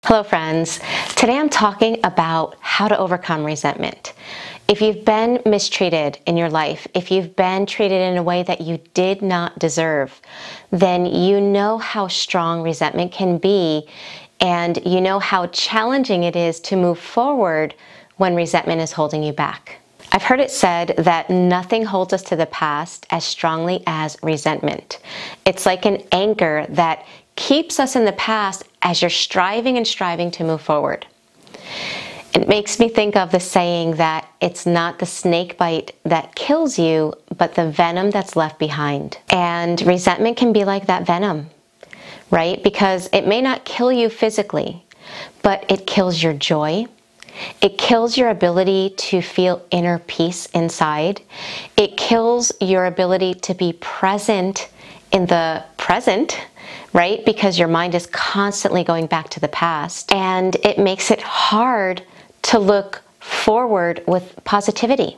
Hello friends, today I'm talking about how to overcome resentment. If you've been mistreated in your life, if you've been treated in a way that you did not deserve, then you know how strong resentment can be, and you know how challenging it is to move forward when resentment is holding you back. I've heard it said that nothing holds us to the past as strongly as resentment. It's like an anchor that keeps us in the past as you're striving and striving to move forward. It makes me think of the saying that it's not the snake bite that kills you, but the venom that's left behind. And resentment can be like that venom, right? Because it may not kill you physically, but it kills your joy. It kills your ability to feel inner peace inside. It kills your ability to be present in the present, right? Because your mind is constantly going back to the past, and it makes it hard to look forward with positivity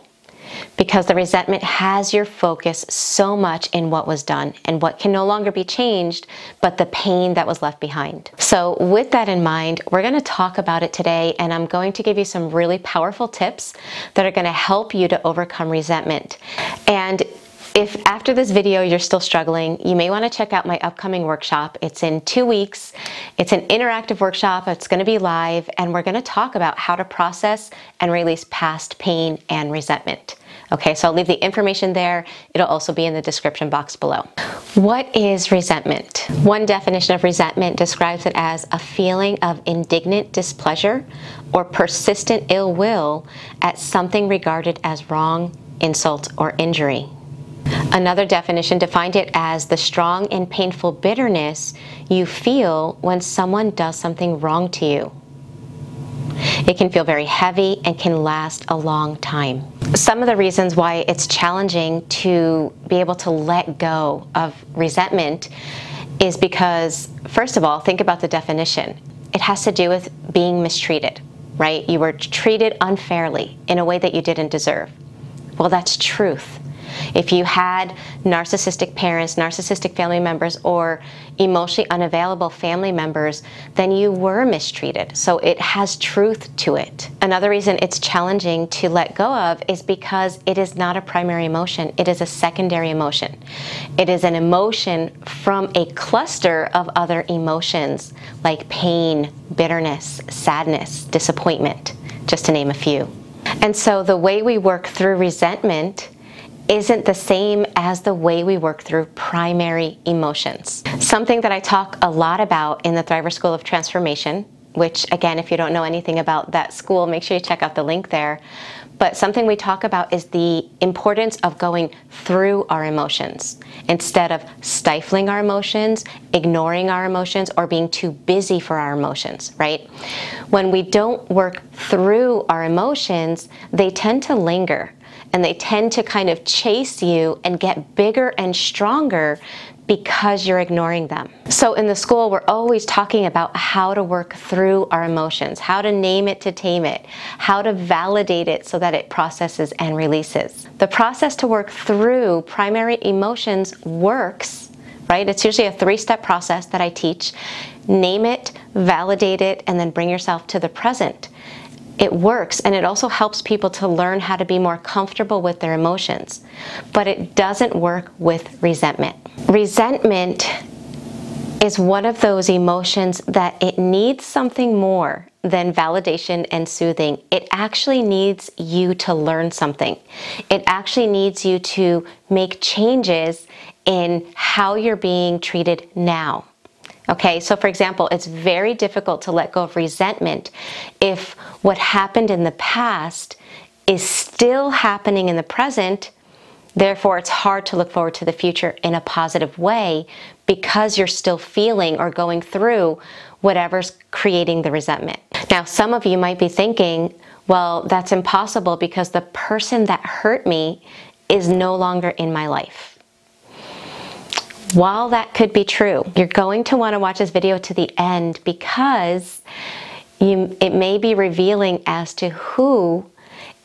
because the resentment has your focus so much in what was done and what can no longer be changed, but the pain that was left behind. So with that in mind, we're going to talk about it today, and I'm going to give you some really powerful tips that are going to help you to overcome resentment. And if after this video you're still struggling, you may want to check out my upcoming workshop. It's in 2 weeks. It's an interactive workshop. It's going to be live, and we're going to talk about how to process and release past pain and resentment. Okay, so I'll leave the information there. It'll also be in the description box below. What is resentment? One definition of resentment describes it as a feeling of indignant displeasure or persistent ill will at something regarded as wrong, insult, or injury. Another definition defined it as the strong and painful bitterness you feel when someone does something wrong to you. It can feel very heavy and can last a long time. Some of the reasons why it's challenging to be able to let go of resentment is because, first of all, think about the definition. It has to do with being mistreated, right? You were treated unfairly in a way that you didn't deserve. Well, that's truth. If you had narcissistic parents, narcissistic family members, or emotionally unavailable family members, then you were mistreated. So it has truth to it. Another reason it's challenging to let go of is because it is not a primary emotion. It is a secondary emotion. It is an emotion from a cluster of other emotions like pain, bitterness, sadness, disappointment, just to name a few. And so the way we work through resentment isn't the same as the way we work through primary emotions. Something that I talk a lot about in the Thriver School of Transformation, which again, if you don't know anything about that school, make sure you check out the link there. But something we talk about is the importance of going through our emotions instead of stifling our emotions, ignoring our emotions, or being too busy for our emotions, right? When we don't work through our emotions, they tend to linger. And they tend to kind of chase you and get bigger and stronger because you're ignoring them. So in the school, we're always talking about how to work through our emotions, how to name it to tame it, how to validate it so that it processes and releases. The process to work through primary emotions works, right? It's usually a 3-step process that I teach. Name it, validate it, and then bring yourself to the present. It works, and it also helps people to learn how to be more comfortable with their emotions. But it doesn't work with resentment. Resentment is one of those emotions that it needs something more than validation and soothing. It actually needs you to learn something. It actually needs you to make changes in how you're being treated now. Okay, so for example, it's very difficult to let go of resentment if what happened in the past is still happening in the present. Therefore, it's hard to look forward to the future in a positive way because you're still feeling or going through whatever's creating the resentment. Now, some of you might be thinking, well, that's impossible because the person that hurt me is no longer in my life. While that could be true, you're going to want to watch this video to the end because it may be revealing as to who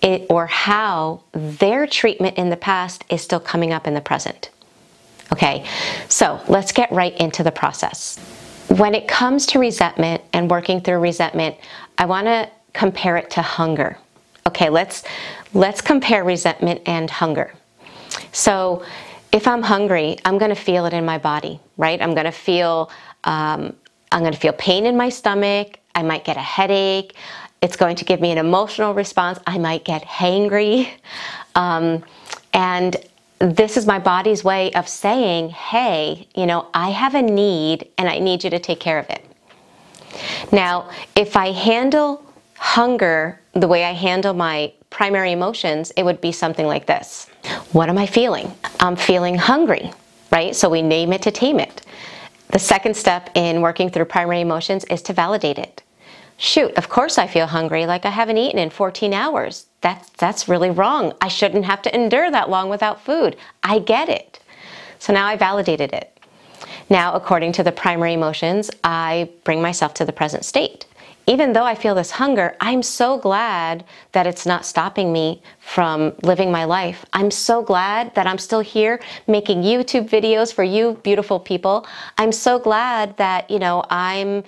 or how their treatment in the past is still coming up in the present. Okay, so let's get right into the process. when it comes to resentment and working through resentment, I want to compare it to hunger. Okay, let's compare resentment and hunger. So if I'm hungry, I'm going to feel it in my body, right? I'm going to feel pain in my stomach. I might get a headache. It's going to give me an emotional response. I might get hangry. And this is my body's way of saying, hey, I have a need and I need you to take care of it. Now, if I handle hunger the way I handle my primary emotions, it would be something like this. What am I feeling? I'm feeling hungry, right? So we name it to tame it. The second step in working through primary emotions is to validate it. Shoot, of course I feel hungry, like I haven't eaten in 14 hours. That's really wrong. I shouldn't have to endure that long without food. I get it. So now I validated it. Now, according to the primary emotions, I bring myself to the present state. Even though I feel this hunger, I'm so glad that it's not stopping me from living my life. I'm so glad that I'm still here making YouTube videos for you beautiful people. I'm so glad that, I'm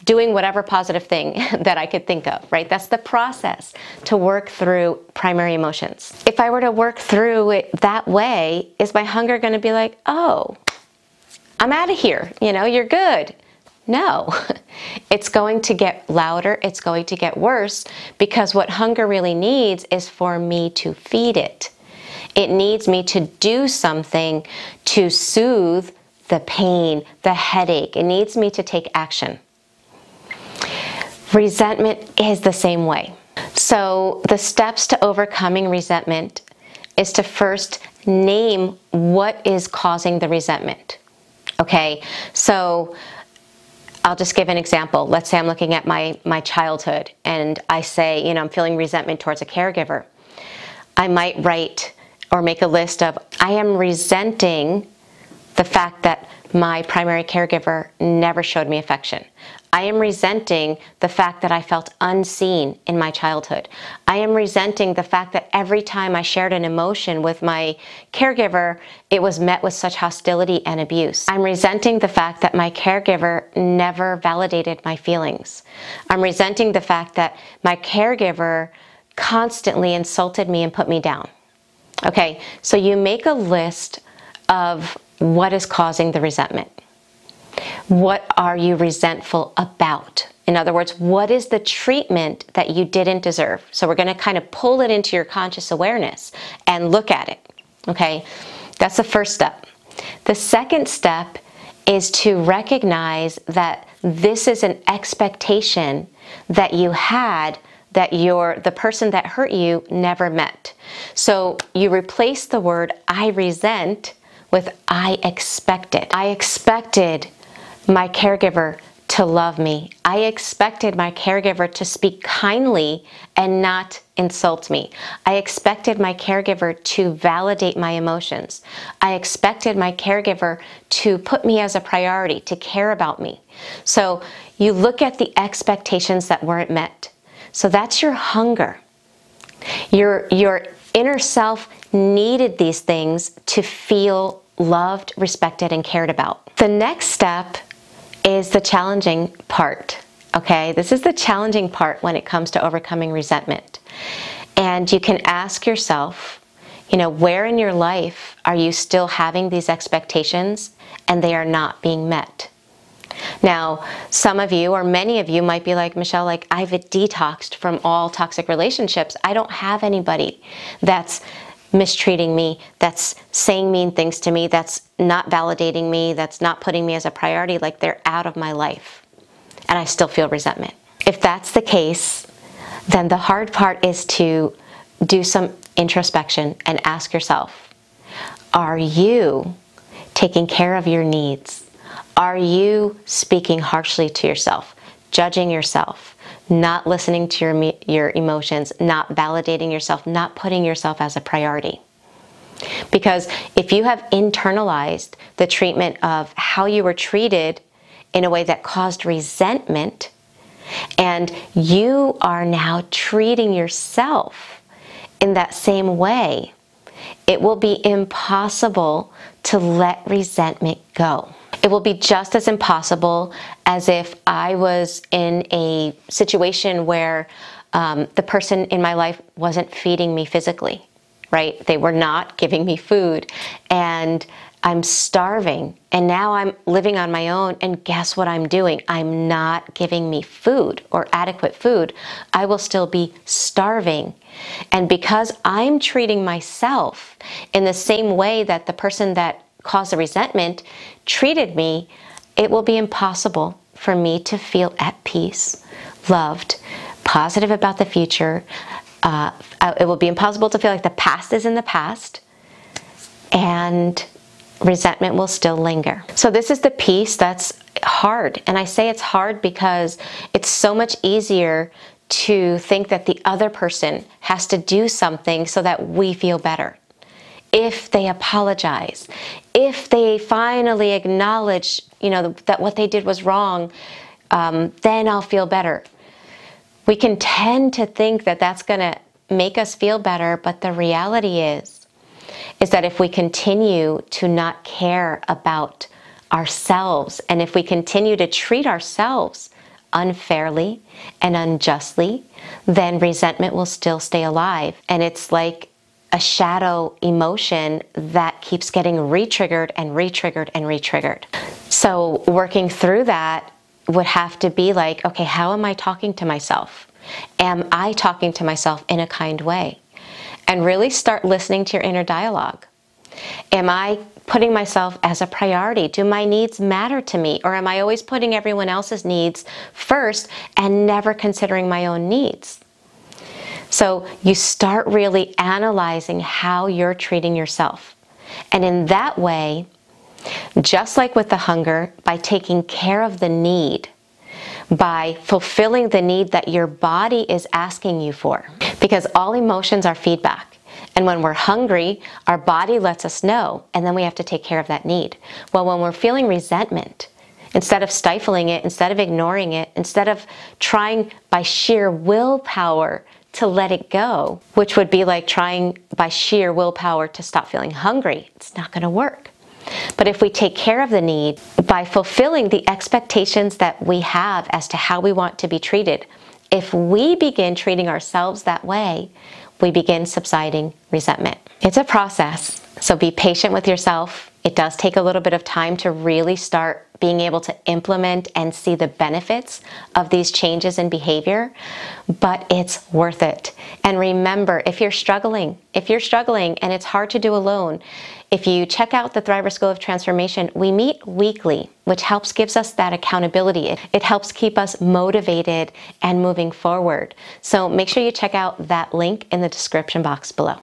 doing whatever positive thing that I could think of, right? That's the process to work through primary emotions. If I were to work through it that way, is my hunger going to be like, oh, I'm out of here, you're good? No, it's going to get louder, it's going to get worse, because what hunger really needs is for me to feed it. It needs me to do something to soothe the pain, the headache. It needs me to take action. Resentment is the same way. So the steps to overcoming resentment is to first name what is causing the resentment. Okay, so I'll just give an example. Let's say I'm looking at my childhood and I say, I'm feeling resentment towards a caregiver. I might write or make a list of, I am resenting the fact that my primary caregiver never showed me affection. I am resenting the fact that I felt unseen in my childhood. I am resenting the fact that every time I shared an emotion with my caregiver, it was met with such hostility and abuse. I'm resenting the fact that my caregiver never validated my feelings. I'm resenting the fact that my caregiver constantly insulted me and put me down. Okay, so you make a list of what is causing the resentment. What are you resentful about? In other words, what is the treatment that you didn't deserve? So we're going to kind of pull it into your conscious awareness and look at it. Okay, that's the first step. The second step is to recognize that this is an expectation that you had that the person that hurt you never met. So you replace the word I resent with I expected. I expected my caregiver to love me. I expected my caregiver to speak kindly and not insult me. I expected my caregiver to validate my emotions. I expected my caregiver to put me as a priority, to care about me. So you look at the expectations that weren't met. So that's your hunger. Your inner self needed these things to feel loved, respected, and cared about. The next step is the challenging part, okay? This is the challenging part when it comes to overcoming resentment. And you can ask yourself, where in your life are you still having these expectations and they are not being met? Now, some of you or many of you might be like, Michelle, I've detoxed from all toxic relationships. I don't have anybody that's mistreating me, that's saying mean things to me, that's not validating me, that's not putting me as a priority, like they're out of my life. And I still feel resentment. If that's the case, then the hard part is to do some introspection and ask yourself, are you taking care of your needs? Are you speaking harshly to yourself, judging yourself, not listening to your emotions, not validating yourself, not putting yourself as a priority? Because if you have internalized the treatment of how you were treated in a way that caused resentment, and you are now treating yourself in that same way, it will be impossible to let resentment go. It will be just as impossible as if I was in a situation where the person in my life wasn't feeding me physically, right? They were not giving me food, and I'm starving, and now I'm living on my own, and guess what I'm doing? I'm not giving me food or adequate food. I will still be starving. And because I'm treating myself in the same way that the person that caused the resentment treated me, it will be impossible for me to feel at peace, loved, positive about the future. It will be impossible to feel like the past is in the past, and resentment will still linger. So this is the piece that's hard. And I say it's hard because it's so much easier to think that the other person has to do something so that we feel better. If they apologize, if they finally acknowledge, that what they did was wrong, then I'll feel better. We can tend to think that that's going to make us feel better, but the reality is that if we continue to not care about ourselves, and if we continue to treat ourselves unfairly and unjustly, then resentment will still stay alive. And it's like a shadow emotion that keeps getting re-triggered and re-triggered and re-triggered. So working through that would have to be like, okay, how am I talking to myself? Am I talking to myself in a kind way? And really start listening to your inner dialogue. Am I putting myself as a priority? Do my needs matter to me? Or am I always putting everyone else's needs first and never considering my own needs? So you start really analyzing how you're treating yourself. And in that way, just like with the hunger, by taking care of the need, by fulfilling the need that your body is asking you for. Because all emotions are feedback. And when we're hungry, our body lets us know, and then we have to take care of that need. Well, when we're feeling resentment, instead of stifling it, instead of ignoring it, instead of trying by sheer willpower to let it go, which would be like trying by sheer willpower to stop feeling hungry, it's not going to work. But if we take care of the need by fulfilling the expectations that we have as to how we want to be treated, if we begin treating ourselves that way, we begin subsiding resentment. It's a process, so be patient with yourself. It does take a little bit of time to really start being able to implement and see the benefits of these changes in behavior, but it's worth it. And remember, if you're struggling and it's hard to do alone, if you check out the Thriver School of Transformation, we meet weekly, which gives us that accountability. It helps keep us motivated and moving forward. So make sure you check out that link in the description box below.